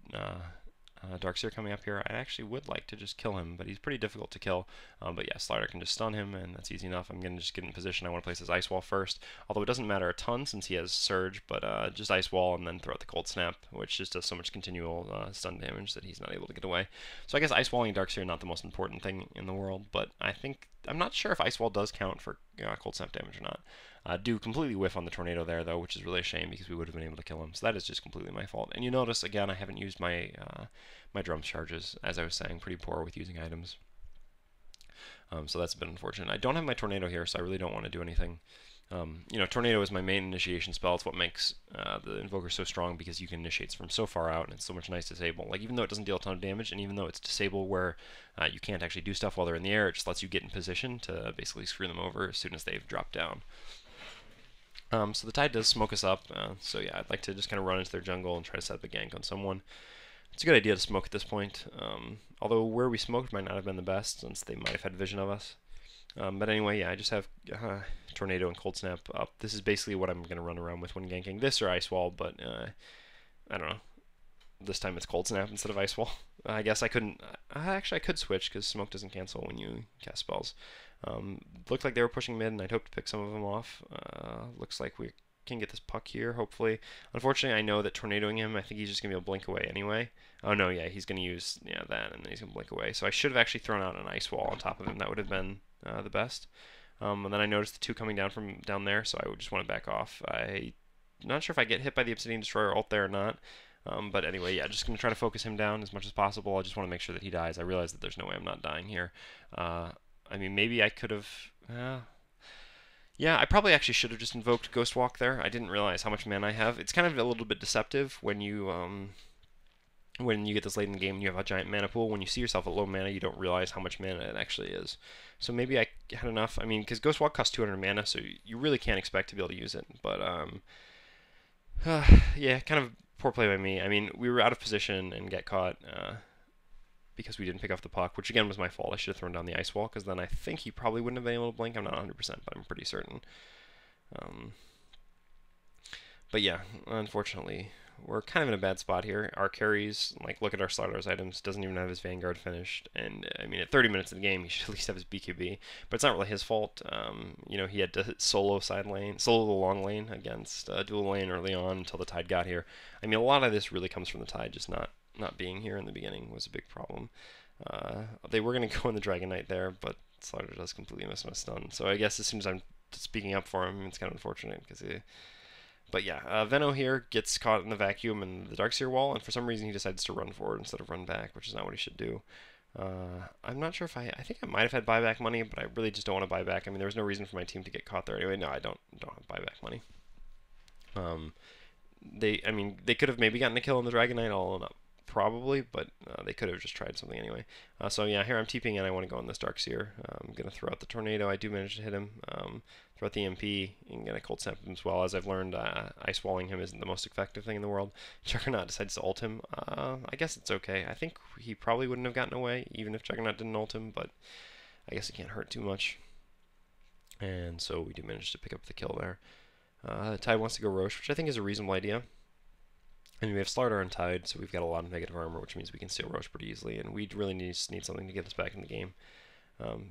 Darkseer coming up here. I actually would like to just kill him, but he's pretty difficult to kill. But yeah, Slider can just stun him, and that's easy enough. I'm going to just get in position. I want to place his Ice Wall first, although it doesn't matter a ton since he has Surge, but just Ice Wall and then throw out the Cold Snap, which just does so much continual stun damage that he's not able to get away. So I guess Ice Walling Darkseer are not the most important thing in the world, but I'm not sure if Ice Wall does count for Cold Snap damage or not. Do completely whiff on the Tornado there, though, which is really a shame because we would have been able to kill him. So that is just completely my fault. And you notice, again, I haven't used my my drum charges, as I was saying, pretty poor with using items. So that's been unfortunate. I don't have my Tornado here, so I really don't want to do anything. Tornado is my main initiation spell. It's what makes the Invoker so strong because you can initiate from so far out, and it's so much nice disable. Like, even though it doesn't deal a ton of damage, and even though it's disable where you can't actually do stuff while they're in the air, it just lets you get in position to basically screw them over as soon as they've dropped down. So the Tide does smoke us up, so yeah, I'd like to just kind of run into their jungle and try to set up a gank on someone. It's a good idea to smoke at this point, although where we smoked might not have been the best since they might have had vision of us. But anyway, yeah, I just have Tornado and Cold Snap up. This is basically what I'm going to run around with when ganking this or Ice Wall, but I don't know. This time it's Cold Snap instead of Ice Wall. I guess I couldn't... actually, I could switch because smoke doesn't cancel when you cast spells. Looked like they were pushing mid, and I'd hope to pick some of them off. Looks like we can get this puck here, hopefully. Unfortunately, I know that Tornadoing him, I think he's just going to be able to blink away anyway. Oh, no, yeah, he's going to use that, and then he's going to blink away. So I should have actually thrown out an Ice Wall on top of him. That would have been the best. And then I noticed the two coming down from down there, so I would just want to back off. I'm not sure if I get hit by the Obsidian Destroyer ult there or not. But anyway, yeah, just going to try to focus him down as much as possible. I just want to make sure that he dies. I realize that there's no way I'm not dying here. I mean, maybe I could have... yeah, I probably actually should have just invoked Ghost Walk there. I didn't realize how much mana I have. It's kind of a little bit deceptive when you get this late in the game and you have a giant mana pool. When you see yourself at low mana, you don't realize how much mana it actually is. So maybe I had enough. I mean, because Ghost Walk costs 200 mana, so you really can't expect to be able to use it. But, yeah, kind of poor play by me. I mean, we were out of position and get caught because we didn't pick up the puck, which again was my fault. I should have thrown down the Ice Wall, because then I think he probably wouldn't have been able to blink. I'm not 100%, but I'm pretty certain. But yeah, unfortunately, we're kind of in a bad spot here. Our carries, like, look at our Slider's items, doesn't even have his Vanguard finished. And, I mean, at 30 minutes of the game, he should at least have his BKB. But it's not really his fault. He had to solo the long lane against dual lane early on until the Tide got here. I mean, a lot of this really comes from the Tide just not being here in the beginning was a big problem. They were going to go in the Dragon Knight there, but Slider does completely miss my stun. So I guess as soon as I'm speaking up for him, it's kind of unfortunate because But yeah, Venno here gets caught in the vacuum in the Darkseer wall, and for some reason he decides to run forward instead of run back, which is not what he should do. I'm not sure if I think I might have had buyback money, but I really just don't want to buy back. I mean, there was no reason for my team to get caught there anyway. No, I don't have buyback money. They could have maybe gotten a kill on the Dragon Knight, probably, but they could have just tried something anyway. So yeah, here I'm TPing in. I want to go on this Darkseer. I'm going to throw out the Tornado. I do manage to hit him. Throw out the EMP and get a Cold Snap him as well. As I've learned, Ice Walling him isn't the most effective thing in the world. Juggernaut decides to ult him. I guess it's okay. I think he probably wouldn't have gotten away even if Juggernaut didn't ult him, but I guess it can't hurt too much. And so we do manage to pick up the kill there. Tide wants to go Roche, which I think is a reasonable idea. I mean, we have Slardar and Tide, so we've got a lot of negative armor, which means we can steal Roche pretty easily, and we really need something to get us back in the game.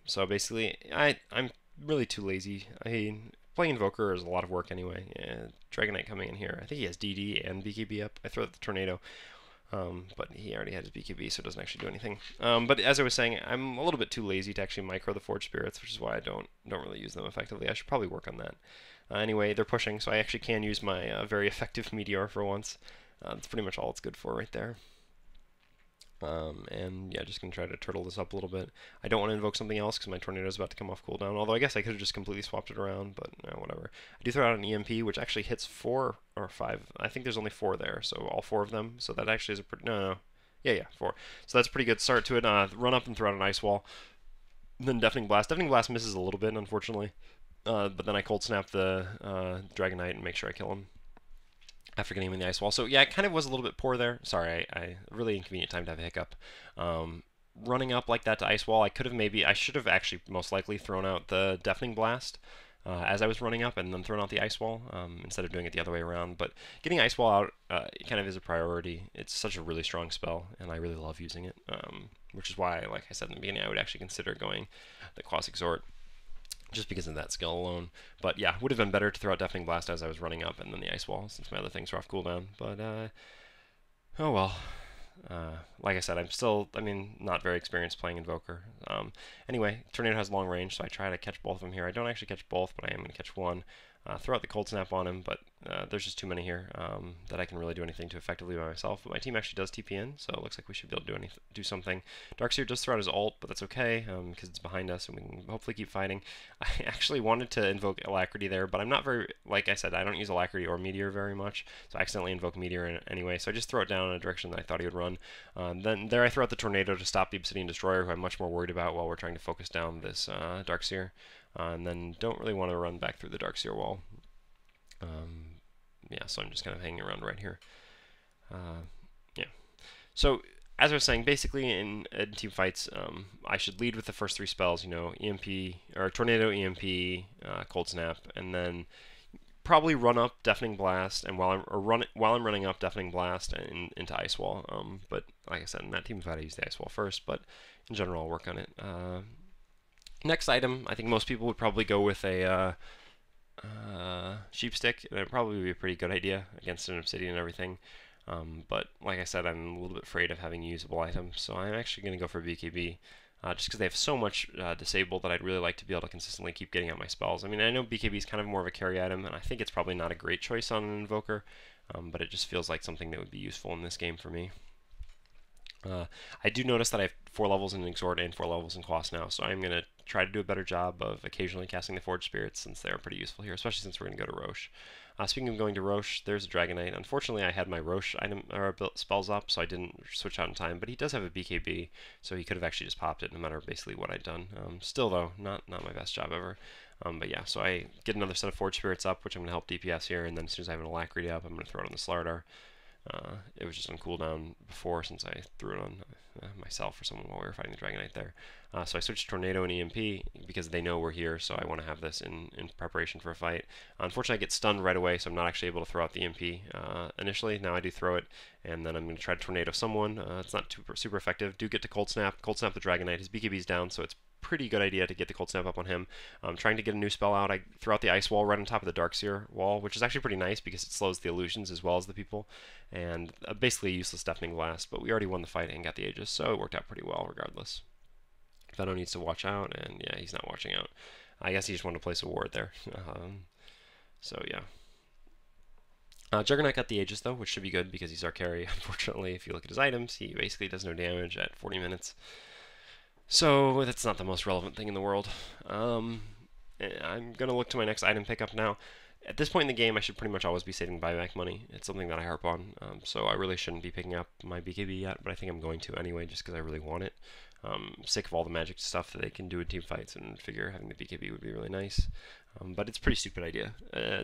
So basically, I'm really too lazy. playing Invoker is a lot of work anyway. Yeah, Dragon Knight coming in here. I think he has DD and BKB up. I throw out the Tornado. But he already had his BKB, so it doesn't actually do anything. But as I was saying, I'm a little bit too lazy to actually micro the Forge Spirits, which is why I don't really use them effectively. I should probably work on that. Anyway, they're pushing, so I actually can use my very effective Meteor for once. That's pretty much all it's good for right there. And yeah, just going to try to turtle this up a little bit. I don't want to invoke something else because my Tornado is about to come off cooldown, although I guess I could have just completely swapped it around, but whatever. I do throw out an EMP, which actually hits 4 or 5. I think there's only 4 there, so all 4 of them. So that actually is a pretty... No. Yeah, 4. So that's a pretty good start to it. Run up and throw out an Ice Wall. Then Deafening Blast. Deafening Blast misses a little bit, unfortunately. But then I Cold Snap the Dragon Knight and make sure I kill him after getting him in the Ice Wall. So yeah, it kind of was a little bit poor there. Sorry, I really inconvenient time to have a hiccup. Running up like that to Ice Wall, I should have actually most likely thrown out the Deafening Blast as I was running up and then thrown out the Ice Wall instead of doing it the other way around. But getting Ice Wall out kind of is a priority. It's such a really strong spell, and I really love using it, which is why, like I said in the beginning, I would actually consider going the Quas Exhort, just because of that skill alone. But yeah, would have been better to throw out Deafening Blast as I was running up and then the Ice Wall, since my other things were off cooldown. But, oh well. Like I said, not very experienced playing Invoker. Anyway, Tornado has long range, so I try to catch both of them here. I don't actually catch both, but I am going to catch one. Throw out the Cold Snap on him, but there's just too many here that I can really do anything to effectively by myself. But my team actually does TP in, so it looks like we should be able to do something. Darkseer does throw out his ult, but that's okay because it's behind us and we can hopefully keep fighting. I actually wanted to invoke Alacrity there, but I'm not very, like I said, I don't use Alacrity or Meteor very much, so I accidentally invoke Meteor anyway, so I just throw it down in a direction that I thought he would run. Then there I throw out the Tornado to stop the Obsidian Destroyer, who I'm much more worried about while we're trying to focus down this Darkseer. And then don't really want to run back through the Darkseer wall. Yeah, so I'm just kind of hanging around right here. Yeah. So, as I was saying, basically in team fights, I should lead with the first 3 spells, EMP, or Tornado, EMP, Cold Snap, and then probably run up Deafening Blast, and while I'm running up Deafening Blast and into Ice Wall. But like I said, in that team fight I use the Ice Wall first, but in general I'll work on it. Next item, I think most people would probably go with a Sheep Stick, and it probably would be a pretty good idea against an Obsidian and everything. But like I said, I'm a little bit afraid of having usable items, so I'm actually going to go for BKB. Just because they have so much disabled that I'd really like to be able to consistently keep getting out my spells. I mean, I know BKB is kind of more of a carry item, and I think it's probably not a great choice on an Invoker, but it just feels like something that would be useful in this game for me. I do notice that I have 4 levels in Exhort and 4 levels in Quas now, so I'm going to try to do a better job of occasionally casting the Forge Spirits, since they are pretty useful here, especially since we're going to go to Roche. Speaking of going to Roche, there's a Dragon Knight. Unfortunately, I had my Roche item or spells up, so I didn't switch out in time, but he does have a BKB, so he could have actually just popped it no matter basically what I'd done. Still, though, not my best job ever. But yeah, so I get another set of Forge Spirits up, which I'm going to help DPS here, and then as soon as I have an Alacrity up, I'm going to throw it on the Slardar. It was just on cooldown before, since I threw it on myself or someone while we were fighting the Dragon Knight there. So I switched Tornado and EMP because they know we're here, so I want to have this in preparation for a fight. Unfortunately, I get stunned right away, so I'm not actually able to throw out the EMP initially. Now I do throw it, and then I'm going to try to Tornado someone. It's not super effective. Do get to Cold Snap the Dragon Knight. His BKB's down, so it's pretty good idea to get the Cold Snap up on him. Trying to get a new spell out, I throw out the Ice Wall right on top of the Darkseer wall, which is actually pretty nice because it slows the illusions as well as the people, and basically a useless Deafening Blast, but we already won the fight and got the Aegis, so it worked out pretty well regardless. Venom needs to watch out, and yeah, he's not watching out. I guess he just wanted to place a ward there. So yeah. Juggernaut got the Aegis though, which should be good because he's our carry. Unfortunately, if you look at his items, he basically does no damage at 40 minutes. So that's not the most relevant thing in the world. I'm going to look to my next item pickup now. At this point in the game, I should pretty much always be saving buyback money. It's something that I harp on, so I really shouldn't be picking up my BKB yet, but I think I'm going to anyway just because I really want it. I'm sick of all the magic stuff that they can do in team fights, and figure having the BKB would be really nice. But it's a pretty stupid idea.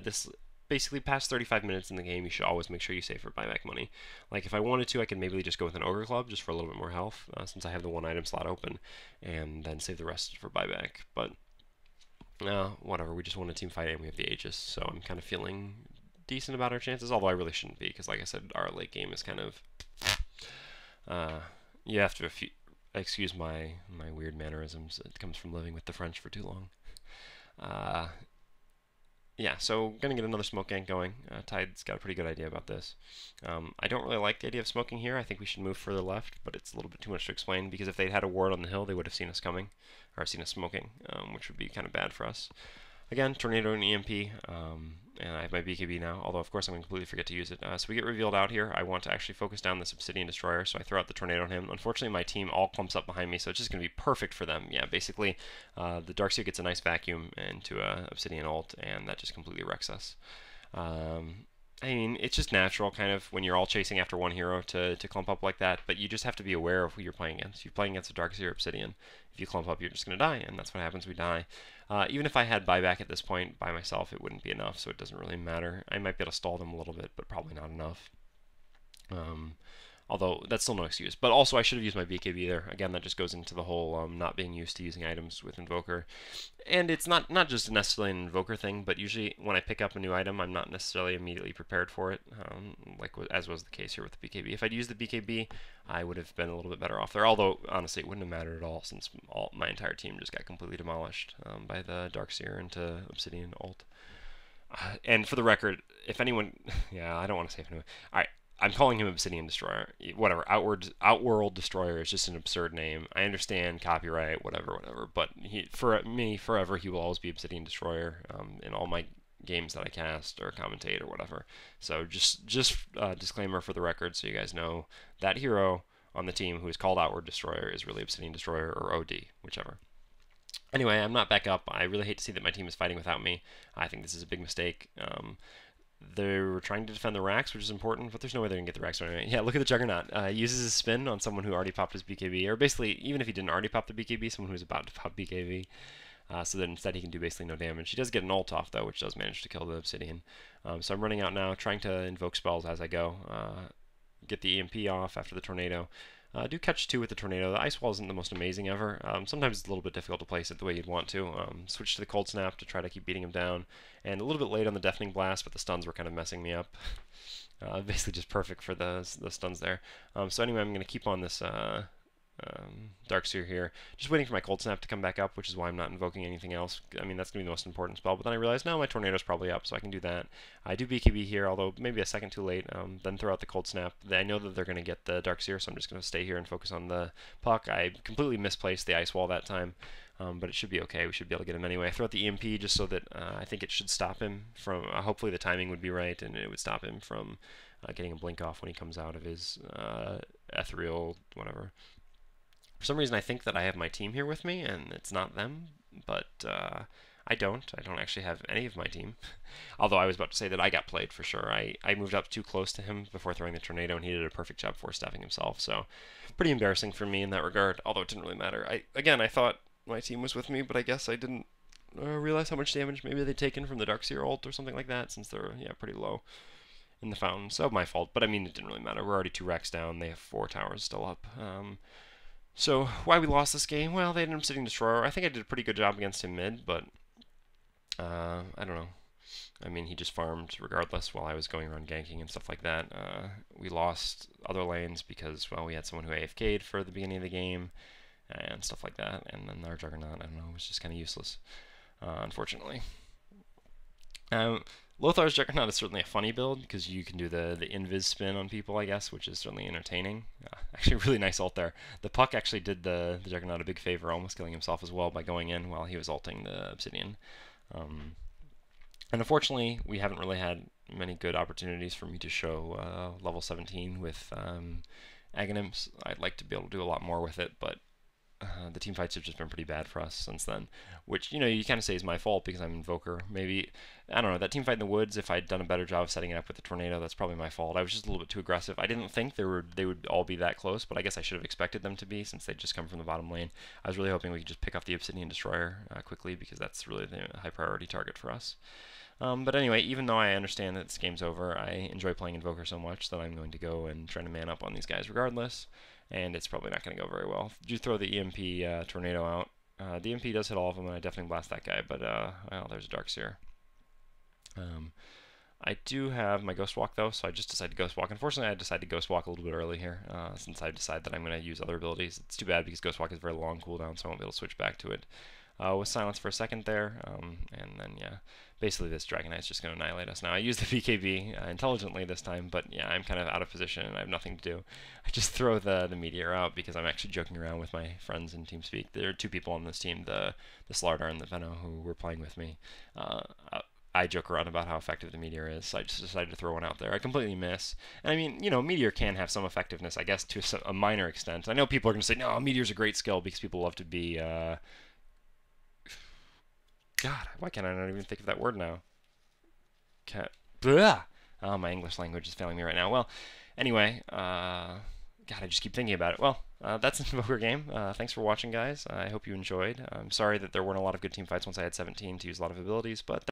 This basically past 35 minutes in the game, you should always make sure you save for buyback money. Like if I wanted to, I could maybe just go with an Ogre Club just for a little bit more health, since I have the 1 item slot open, and then save the rest for buyback. But whatever, we just won a team fight and we have the Aegis, so I'm kind of feeling decent about our chances, although I really shouldn't be, because like I said, our late game is kind of, you have to excuse my weird mannerisms. It comes from living with the French for too long. yeah, so gonna get another smoke gank going. Tide's got a pretty good idea about this. I don't really like the idea of smoking here. I think we should move further left, but it's a little bit too much to explain because if they'd had a ward on the hill, they would have seen us coming, or seen us smoking, which would be kind of bad for us. Again, Tornado and EMP, and I have my BKB now, although of course I'm going to completely forget to use it. So we get revealed out here. I want to actually focus down this Obsidian Destroyer, so I throw out the Tornado on him. Unfortunately, my team all clumps up behind me, so it's just going to be perfect for them. Yeah, basically, the Darkseer gets a nice vacuum into a Obsidian ult, and that just completely wrecks us. I mean, it's just natural, kind of, when you're all chasing after one hero to clump up like that, but you just have to be aware of who you're playing against. You're playing against a Darkseer Obsidian. If you clump up, you're just going to die, and that's what happens, we die. Even if I had buyback at this point by myself, it wouldn't be enough, so it doesn't really matter. I might be able to stall them a little bit, but probably not enough. Although, that's still no excuse. But also, I should have used my BKB there. Again, that just goes into the whole not being used to using items with Invoker. And it's not just necessarily an Invoker thing, but usually when I pick up a new item, I'm not necessarily immediately prepared for it, as was the case here with the BKB. If I'd used the BKB, I would have been a little bit better off there. Although, honestly, it wouldn't have mattered at all since my entire team just got completely demolished by the Darkseer into Obsidian ult. And for the record, if anyone... yeah, I don't want to say if anyone... Alright. I'm calling him Obsidian Destroyer. Whatever. Outworld Destroyer is just an absurd name. I understand copyright, whatever. But for me, forever, he will always be Obsidian Destroyer in all my games that I cast or commentate or whatever. So just disclaimer for the record, so you guys know that hero on the team who is called Outward Destroyer is really Obsidian Destroyer or OD, whichever. Anyway, I'm not back up. I really hate to see that my team is fighting without me. I think this is a big mistake. They were trying to defend the racks, which is important, but there's no way they're going to get the racks anyway. Yeah, look at the Juggernaut. Uses his spin on someone who already popped his BKB, or basically, even if he didn't already pop the BKB, someone who was about to pop BKB. So that instead he can do basically no damage. He does get an ult off, though, which does manage to kill the Obsidian. So I'm running out now, trying to invoke spells as I go. Get the EMP off after the Tornado. Do catch 2 with the Tornado. The Ice Wall isn't the most amazing ever. Sometimes it's a little bit difficult to place it the way you'd want to. Switch to the Cold Snap to try to keep beating him down. And a little bit late on the Deafening Blast, but the stuns were kind of messing me up. Basically just perfect for the stuns there. So anyway, I'm going to keep on this Darkseer here. Just waiting for my Cold Snap to come back up, which is why I'm not invoking anything else. I mean, that's going to be the most important spell, but then I realized, no, my Tornado's probably up, so I can do that. I do BKB here, although maybe a second too late, then throw out the Cold Snap. I know that they're going to get the Darkseer, so I'm just going to stay here and focus on the puck. I completely misplaced the Ice Wall that time, but it should be okay. We should be able to get him anyway. I throw out the EMP just so that I think it should stop him from, hopefully the timing would be right, and it would stop him from getting a blink off when he comes out of his ethereal, whatever. For some reason, I think that I have my team here with me, and it's not them, but I don't. I don't actually have any of my team. Although I was about to say that I got played for sure. I moved up too close to him before throwing the Tornado, and he did a perfect job force-staffing himself, so pretty embarrassing for me in that regard, although it didn't really matter. Again, I thought my team was with me, but I guess I didn't realize how much damage maybe they'd taken from the Darkseer ult or something like that, since they're, yeah, pretty low in the fountain. So my fault, but I mean, it didn't really matter. We're already 2 racks down. They have 4 towers still up. So, why we lost this game? Well, they had an Obsidian Destroyer. I think I did a pretty good job against him mid, but I don't know. I mean, he just farmed regardless while I was going around ganking and stuff like that. We lost other lanes because, well, we had someone who AFK'd for the beginning of the game and stuff like that, and then our Juggernaut, I don't know, was just kind of useless, unfortunately. Lothar's Juggernaut is certainly a funny build because you can do the invis spin on people, I guess, which is certainly entertaining. Actually, really nice ult there. The puck actually did the Juggernaut a big favor, almost killing himself as well by going in while he was ulting the Obsidian. And unfortunately, we haven't really had many good opportunities for me to show level 17 with Aghanims. I'd like to be able to do a lot more with it, but the team fights have just been pretty bad for us since then, which, you know, you kind of say is my fault because I'm Invoker. Maybe, I don't know, that team fight in the woods, if I'd done a better job of setting it up with the Tornado, that's probably my fault. I was just a little bit too aggressive. I didn't think they would all be that close, but I guess I should have expected them to be since they'd just come from the bottom lane. I was really hoping we could just pick off the Obsidian Destroyer quickly because that's really the high priority target for us. But anyway, even though I understand that this game's over, I enjoy playing Invoker so much that I'm going to go and try to man up on these guys regardless. And it's probably not going to go very well. Do throw the EMP Tornado out. The EMP does hit all of them, and I definitely blast that guy, but, well, there's a Darkseer. I do have my Ghost Walk, though, so I just decided to Ghost Walk. Unfortunately, I decided to Ghost Walk a little bit early here, since I decided that I'm going to use other abilities. It's too bad because Ghost Walk is very long cooldown, so I won't be able to switch back to it. with silence for a second there, and then yeah, basically this Dragon Knight's just going to annihilate us now. I used the BKB intelligently this time, but yeah, I'm kind of out of position and I have nothing to do. I just throw the meteor out because I'm actually joking around with my friends in TeamSpeak. There are 2 people on this team, the Slardar and the Veno, who were playing with me. I joke around about how effective the meteor is, so I just decided to throw one out there. I completely miss. And I mean, you know, meteor can have some effectiveness, I guess, to a minor extent. I know people are going to say, no, meteor's a great skill because people love to be, God, why can't I not even think of that word now? Blah! Oh, my English language is failing me right now. Well, anyway, God, I just keep thinking about it. Well, that's an Invoker game. Thanks for watching, guys. I hope you enjoyed. I'm sorry that there weren't a lot of good team fights once I had 17 to use a lot of abilities, but